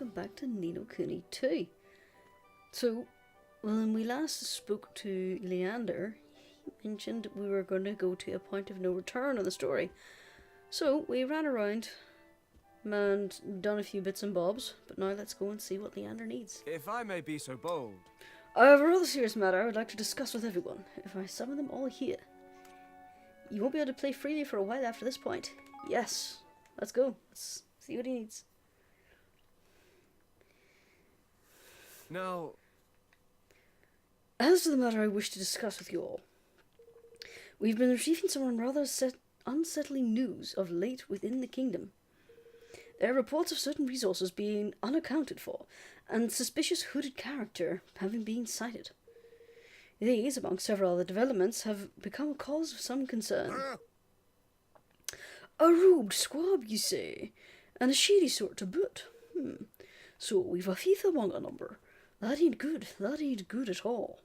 welcome back to Nino Kuni 2. So, when we last spoke to Leander, he mentioned we were going to go to a point of no return on the story. So, we ran around and done a few bits and bobs, but now let's go and see what Leander needs. If I may be so bold. I have a rather serious matter I would like to discuss with everyone, if I summon them all here. You won't be able to play freely for a while after this point. Yes, let's go. Let's see what he needs. Now, as to the matter I wish to discuss with you all, we've been receiving some rather unsettling news of late within the kingdom. There are reports of certain resources being unaccounted for, and suspicious hooded character having been sighted. These, among several other developments, have become a cause of some concern. A robed squab, you say, and a shady sort to boot. So we've a thief among a number. That ain't good. That ain't good at all.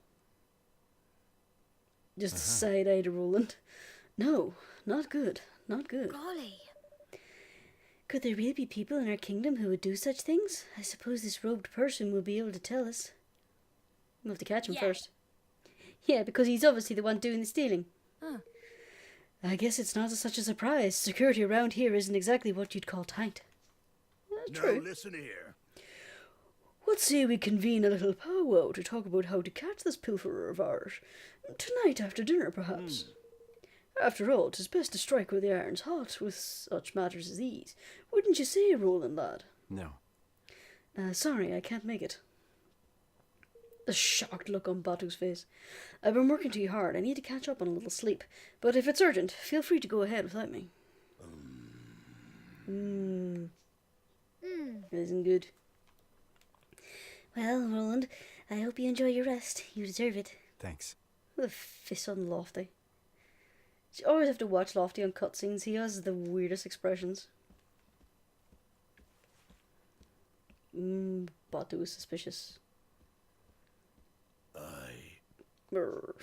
Just a side-eye to Roland. No, not good. Not good. Golly. Could there really be people in our kingdom who would do such things? I suppose this robed person will be able to tell us. We'll have to catch him first. Yeah, because he's obviously the one doing the stealing. I guess it's not such a surprise. Security around here isn't exactly what you'd call tight. True. Now listen here. What say we convene a little powwow to talk about how to catch this pilferer of ours? Tonight after dinner, perhaps. After all, 'tis best to strike where the iron's hot with such matters as these. Wouldn't you say, Roland, lad? no. Sorry, I can't make it. The shocked look on Batu's face. I've been working too hard. I need to catch up on a little sleep. But if it's urgent, feel free to go ahead without me. Isn't good. Well, Roland, I hope you enjoy your rest. You deserve it. Thanks. The fist on Lofty. You always have to watch Lofty on cutscenes. He has the weirdest expressions. Batu is suspicious. Brr.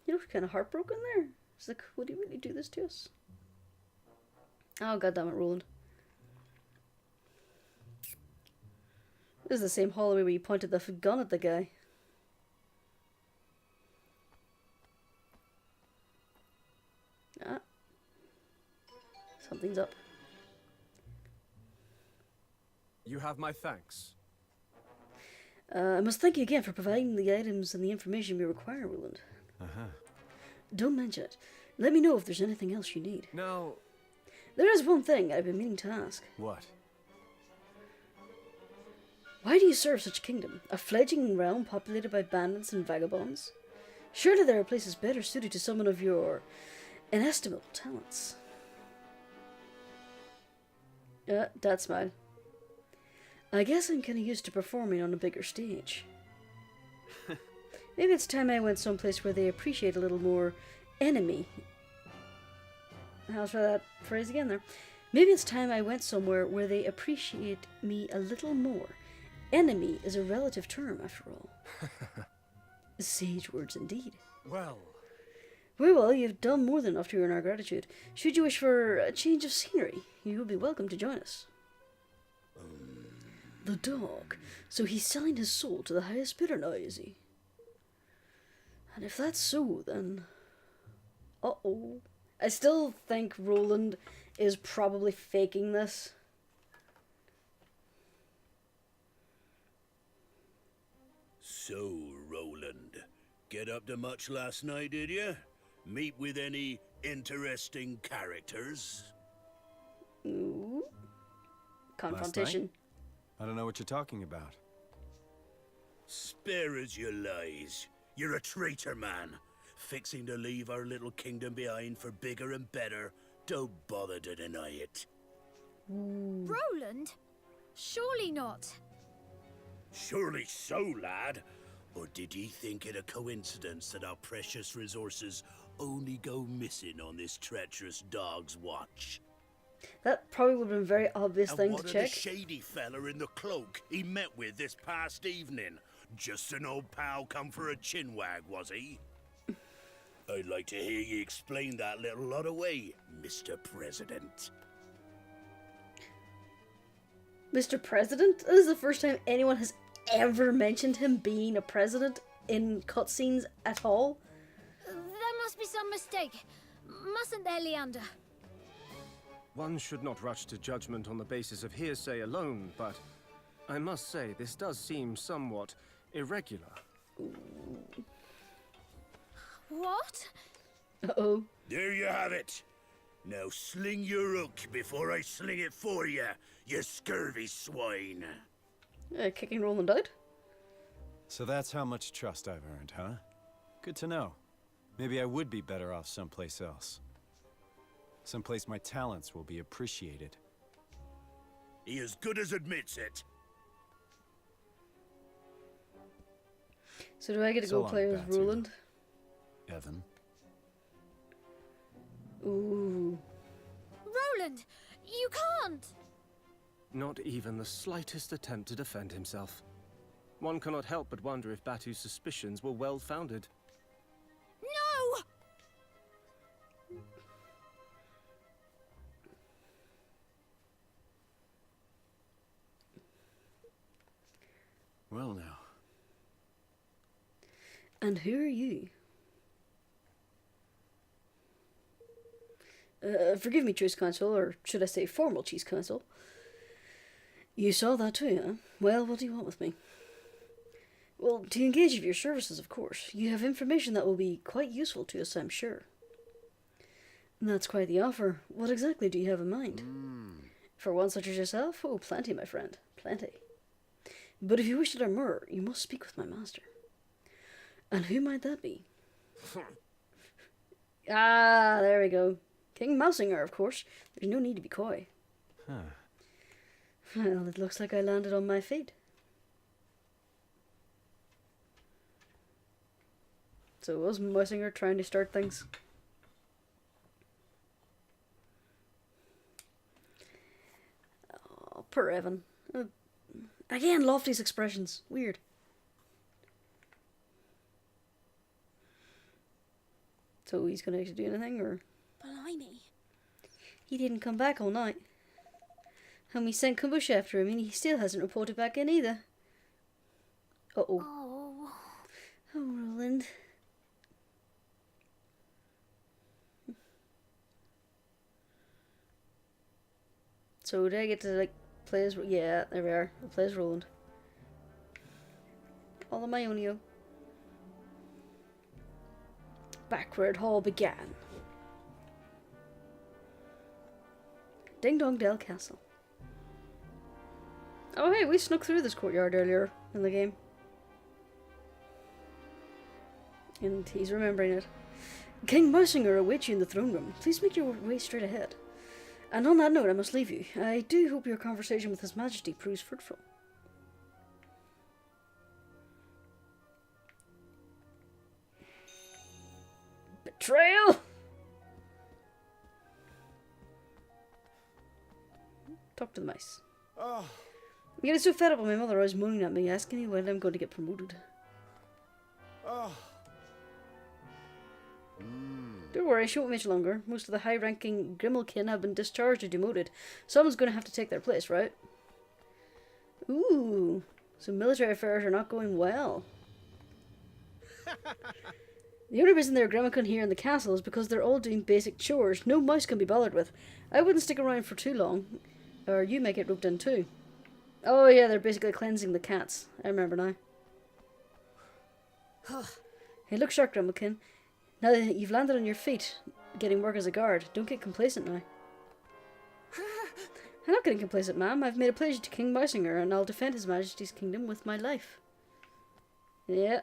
You look kind of heartbroken there. It's like, would he really do this to us? Oh, goddammit, Roland. This is the same hallway where you pointed the gun at the guy. Ah. Something's up. You have my thanks. I must thank you again for providing the items and the information we require, Roland. Don't mention it. Let me know if there's anything else you need. Now, There is one thing I've been meaning to ask. what? Why do you serve such a kingdom? A fledgling realm populated by bandits and vagabonds? Surely there are places better suited to someone of your inestimable talents. That smile. I guess I'm kind of used to performing on a bigger stage. Maybe it's time I went someplace where they appreciate a little more enemy. I'll try that phrase again there. Maybe it's time I went somewhere where they appreciate me a little more. Enemy is a relative term, after all. Sage words indeed. Well, Very well, you've done more than enough to earn our gratitude. Should you wish for a change of scenery, you will be welcome to join us. The dog. So he's selling his soul to the highest bidder now, is he? And if that's so, then... Uh-oh. I still think Roland is probably faking this. So, Roland, get up to much last night, did you? Meet with any interesting characters? Ooh. Confrontation. I don't know what you're talking about. Spare us your lies. You're a traitor, man. Fixing to leave our little kingdom behind for bigger and better. Don't bother to deny it. Roland? Surely not. Surely so, lad. Or did ye think it a coincidence that our precious resources only go missing on this treacherous dog's watch? That probably would have been a very obvious And thing what to of check. the shady fella in the cloak he met with this past evening? Just an old pal come for a chinwag, was he? I'd like to hear ye explain that little lot away, Mr. President. Mr. President? This is the first time anyone has ever mentioned him being a president in cutscenes at all. There must be some mistake. Mustn't there, Leander? One should not rush to judgment on the basis of hearsay alone, but I must say this does seem somewhat irregular. What? Uh-oh. There you have it. Now sling your hook before I sling it for you, you scurvy swine. Kicking Roland out? So that's how much trust I've earned, huh? Good to know. Maybe I would be better off someplace else. Someplace my talents will be appreciated. He as good as admits it. So do I get to So go long, play as Batu. Roland? Evan? Ooh. Roland, you can't! Not even the slightest attempt to defend himself. One cannot help but wonder if Batu's suspicions were well-founded. No! Well now. And who are you? Forgive me, Cheese Council, or should I say formal Cheese Council. You saw that too, huh? Well, what do you want with me? Well, to engage of your services, of course. You have information that will be quite useful to us, I'm sure. That's quite the offer. What exactly do you have in mind? For one such as yourself? Oh, plenty, my friend. Plenty. But if you wish to learn more, you must speak with my master. And who might that be? Ah, there we go. King Mousinger, of course. There's no need to be coy. Huh. Well, it looks like I landed on my feet. So was Mousinger trying to start things? Oh, poor Evan. Again, Lofty's expressions. Weird. So he's gonna actually do anything, or? Blimey. He didn't come back all night. And we sent Kombucha after him, and he still hasn't reported back in either. Uh-oh. Oh. Oh, Roland. So did I get to, like, play as... Yeah, there we are. I'll play as Roland. All on my own, yo. Back where it all began. Ding Dong Dell Castle. Oh hey, we snuck through this courtyard earlier in the game. And he's remembering it. King Mousinger awaits you in the throne room. Please make your way straight ahead. And on that note, I must leave you. I do hope your conversation with His Majesty proves fruitful. Betrayal! Talk to the mice. Oh. I'm getting so fed up with my mother always moaning at me, asking me when I'm going to get promoted. Oh. Don't worry, she won't be much longer. Most of the high-ranking Grimmelkin have been discharged or demoted. Someone's going to have to take their place, right? Ooh, so military affairs are not going well. The only reason there are Grimmelkin here in the castle is because they're all doing basic chores no mouse can be bothered with. I wouldn't stick around for too long, or you may get roped in too. Oh yeah, they're basically cleansing the cats. I remember now. Hey, look sharp, Grimmelkin. Now that you've landed on your feet, getting work as a guard, don't get complacent now. I'm not getting complacent, ma'am. I've made a pledge to King Mousinger, and I'll defend His Majesty's kingdom with my life. Yeah.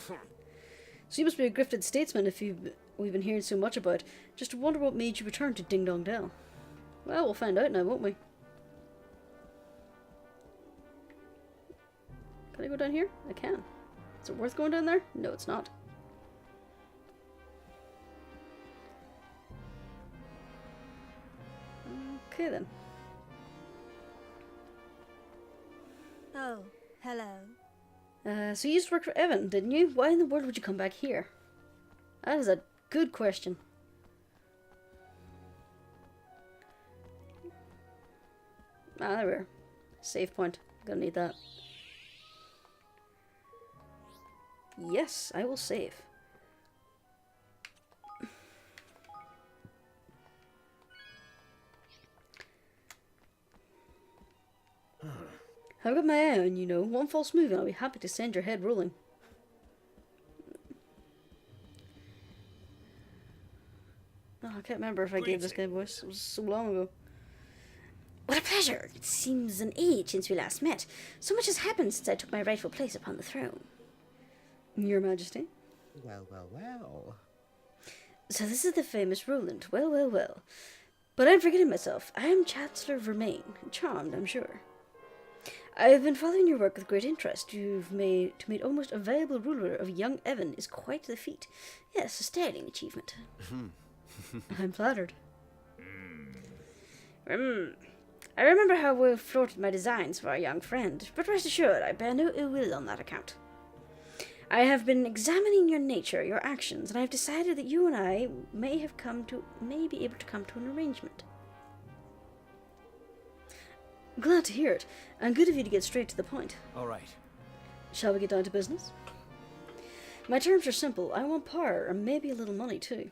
So you must be a grifted statesman if we've been hearing so much about. Just wonder what made you return to Ding Dong Dell. Well, we'll find out now, won't we? Can I go down here? I can. Is it worth going down there? No, it's not. Okay then. Oh, hello. So you used to work for Evan, didn't you? Why in the world would you come back here? That is a good question. Ah, there we are. Save point. Gonna need that. Yes, I will save. I've got my eye on, you know. One false move and I'll be happy to send your head rolling. Oh, I can't remember if I gave this guy a voice. It was so long ago. What a pleasure! It seems an age since we last met. So much has happened since I took my rightful place upon the throne. Your Majesty? Well, well, well. So this is the famous Roland. Well, well, well. But I'm forgetting myself. I am Chancellor Vermain. Charmed, I'm sure. I've been following your work with great interest. To meet almost a valuable ruler of young Evan is quite the feat. Yes, a sterling achievement. I'm flattered. I remember how well flaunted my designs for our young friend, but rest assured I bear no ill will on that account. I have been examining your nature, your actions, and I have decided that you and I may be able to come to an arrangement. Glad to hear it, and good of you to get straight to the point. All right. Shall we get down to business? My terms are simple. I want power, and maybe a little money too.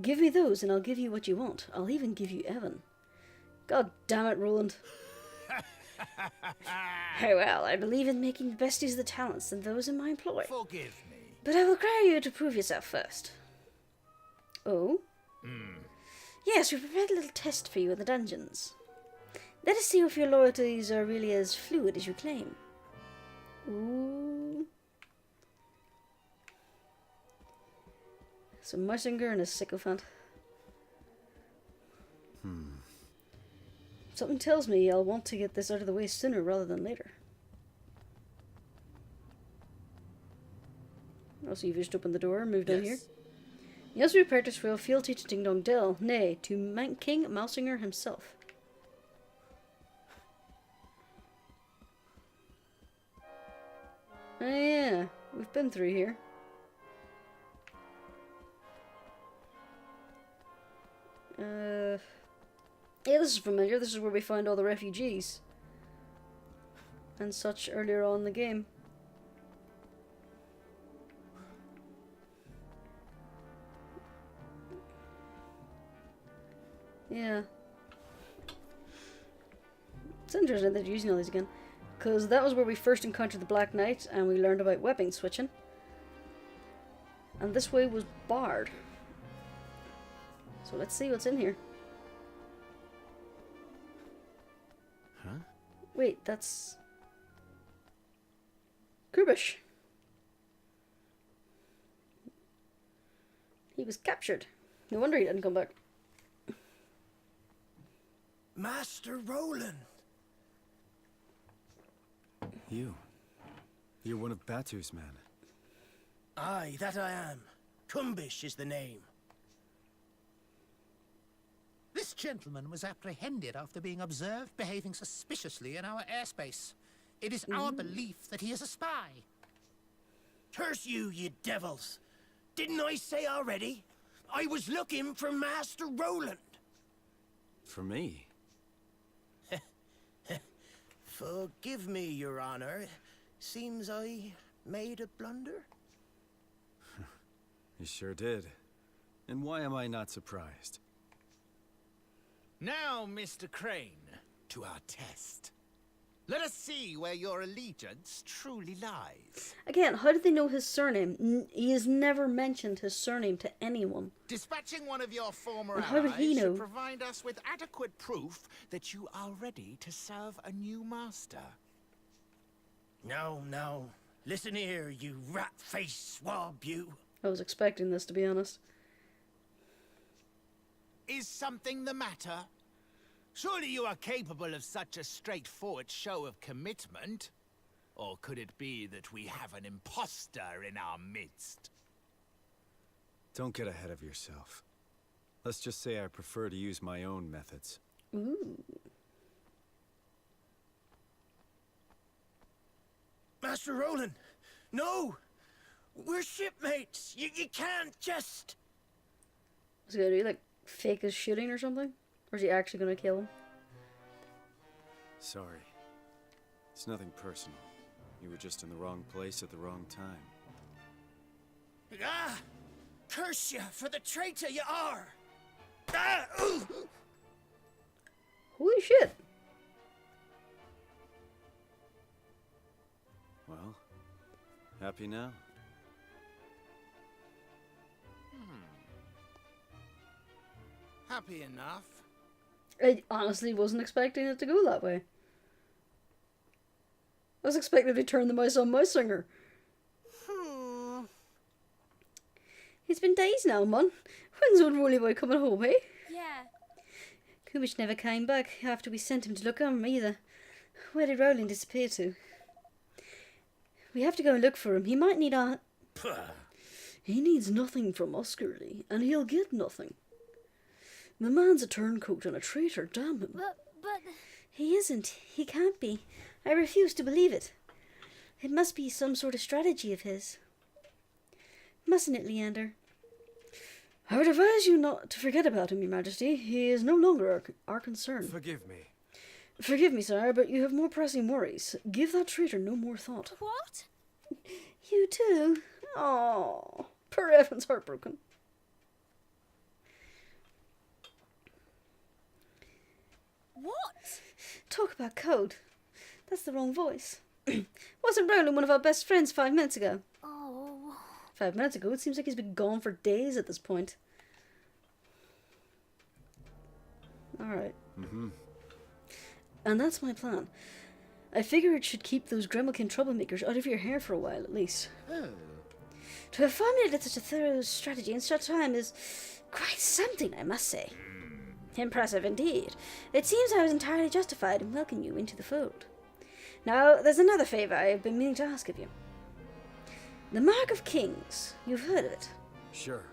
Give me those, and I'll give you what you want. I'll even give you Evan. God damn it, Roland. Very well, I believe in making the best use of the talents and those in my employ. Forgive me. But I will require you to prove yourself first. Oh? Yes, we prepared a little test for you in the dungeons. Let us see if your loyalties are really as fluid as you claim. Ooh. So Mersinger and a sycophant. Something tells me I'll want to get this out of the way sooner rather than later. Also, you've just opened the door and moved down here. Yes, we practice for fealty to Ding Dong Dell, nay, to King Mausinger himself. Oh yeah, we've been through here. Yeah, this is familiar. This is where we find all the refugees and such earlier on in the game. Yeah. It's interesting that they're using all these again, because that was where we first encountered the Black Knight and we learned about weapon switching. And this way was barred. So let's see what's in here. Huh? Wait, that's... Krubish. He was captured. No wonder he didn't come back. Master Roland. You're one of Batu's men. Aye, that I am. Kumbish is the name. This gentleman was apprehended after being observed behaving suspiciously in our airspace. It is our belief that he is a spy. Curse you, you devils. Didn't I say already? I was looking for Master Roland. For me? Forgive me, Your Honor. Seems I made a blunder. You sure did. And why am I not surprised? Now, Mr. Crane, to our test. Let us see where your allegiance truly lies. Again, how did they know his surname? He has never mentioned his surname to anyone. Dispatching one of your former And how would allies he know? should provide us with adequate proof that you are ready to serve a new master. No, no. Listen here, you rat-faced swab, you. I was expecting this, to be honest. Is something the matter? Surely you are capable of such a straightforward show of commitment? Or could it be that we have an imposter in our midst? Don't get ahead of yourself. Let's just say I prefer to use my own methods. Ooh. Master Roland, no! We're shipmates. You can't just... What's he gonna do? Like, fake his shooting or something? Or is he actually gonna kill him? Sorry. It's nothing personal. You were just in the wrong place at the wrong time. Ah! Curse you for the traitor you are! Ah! Ooh! Holy shit. Well, happy now? Happy enough. I honestly wasn't expecting it to go that way. I was expecting to turn the mouse on Mouse Singer. It's been days now, man. When's old Rolly Boy coming home, eh? Yeah. Kubish never came back after we sent him to look on him either. Where did Rowling disappear to? We have to go and look for him. He might need our... He needs nothing from us, girlie, and he'll get nothing. The man's a turncoat and a traitor, damn him. But... He isn't. He can't be. I refuse to believe it. It must be some sort of strategy of his. Mustn't it, Leander? I would advise you not to forget about him, Your Majesty. He is no longer our concern. Forgive me. Forgive me, sire, but you have more pressing worries. Give that traitor no more thought. What? You too? Oh, poor Evan's heartbroken. What? Talk about code. That's the wrong voice. Wasn't Roland one of our best friends 5 minutes ago? Oh. 5 minutes ago? It seems like he's been gone for days at this point. Alright. And that's my plan. I figure it should keep those Gremlin troublemakers out of your hair for a while, at least. To have formulated such a thorough strategy in such time is quite something, I must say. Impressive indeed. It seems I was entirely justified in welcoming you into the fold. Now, there's another favour I have been meaning to ask of you. The Mark of Kings. You've heard of it? Sure.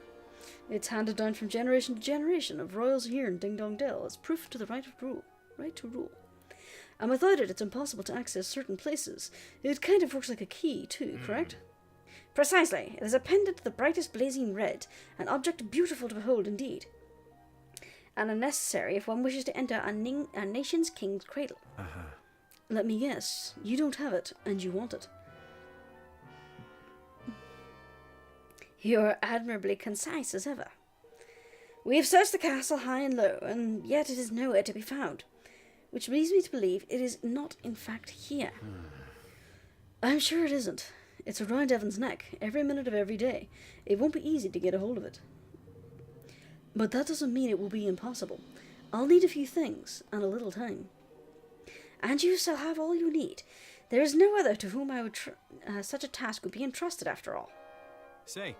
It's handed down from generation to generation of royals here in Ding Dong Dell as proof to the right to rule. And without it, it's impossible to access certain places. It kind of works like a key, too, correct? Precisely. It is a pendant to the brightest blazing red, an object beautiful to behold indeed, and unnecessary if one wishes to enter a nation's king's cradle. Let me guess, you don't have it, and you want it. You're admirably concise as ever. We have searched the castle high and low, and yet it is nowhere to be found, which leads me to believe it is not in fact here. I'm sure it isn't. It's around Evan's neck, every minute of every day. It won't be easy to get a hold of it. But that doesn't mean it will be impossible. I'll need a few things, and a little time. And you shall have all you need. There is no other to whom I would such a task would be entrusted after all. Say.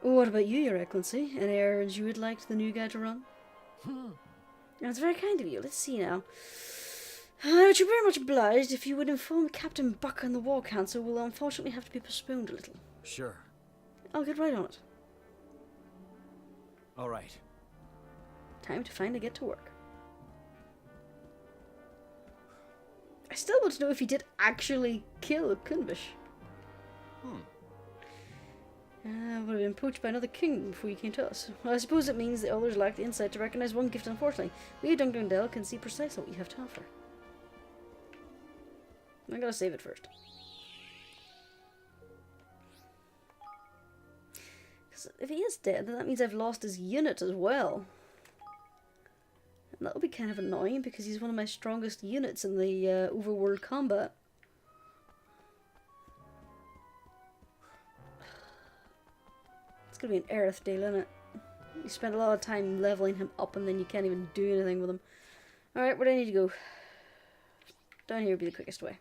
What about you, Your Excellency? Any errands you would like the new guy to run? That's very kind of you. Let's see now. I would be very much obliged if you would inform Captain Buck and the War Council will unfortunately have to be postponed a little. Sure. I'll get right on it. All right. Time to finally get to work. I still want to know if he did actually kill Kunvish. Would have been poached by another king before he came to us. Well, I suppose it means the others lack the insight to recognize one gift, unfortunately. We at Dungdungdale can see precisely what you have to offer. I gotta save it first. Because if he is dead, then that means I've lost his unit as well. And that'll be kind of annoying because he's one of my strongest units in the overworld combat. It's gonna be an Aerith deal, isn't it? You spend a lot of time leveling him up and then you can't even do anything with him. Alright, where do I need to go? Down here would be the quickest way.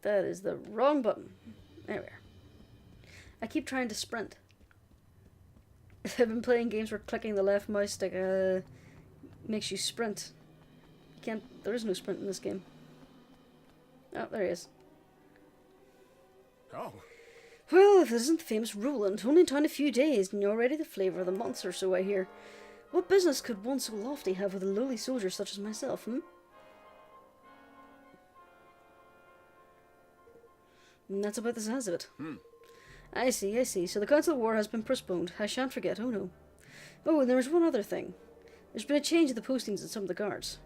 That is the wrong button. There we are. I keep trying to sprint. I've been playing games where clicking the left mouse stick makes you sprint. You can't. There is no sprint in this game. Oh, there he is. Oh. Well, if this isn't the famous Roland, only in town a few days, and you're already the flavour of the month or so, I hear. What business could one so lofty have with a lowly soldier such as myself, And that's about the size of it. I see. So the Council of War has been postponed. I shan't forget, oh no. Oh, and there is one other thing. There's been a change in the postings in some of the guards.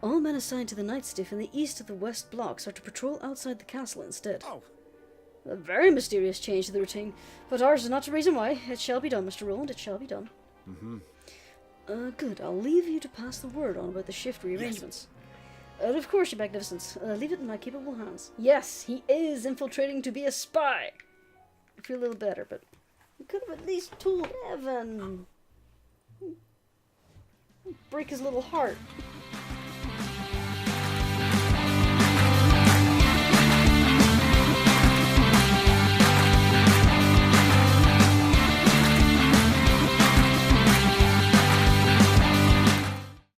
All men assigned to the night stiff in the east of the west blocks are to patrol outside the castle instead. Oh, A very mysterious change to the routine, but ours is not the reason why. It shall be done, Mr. Roland, it shall be done. Good. I'll leave you to pass the word on about the shift rearrangements. Of course, Your Magnificence. Leave it in my capable hands. Yes, he is infiltrating to be a spy. I feel a little better, but we could have at least told Evan. Break his little heart.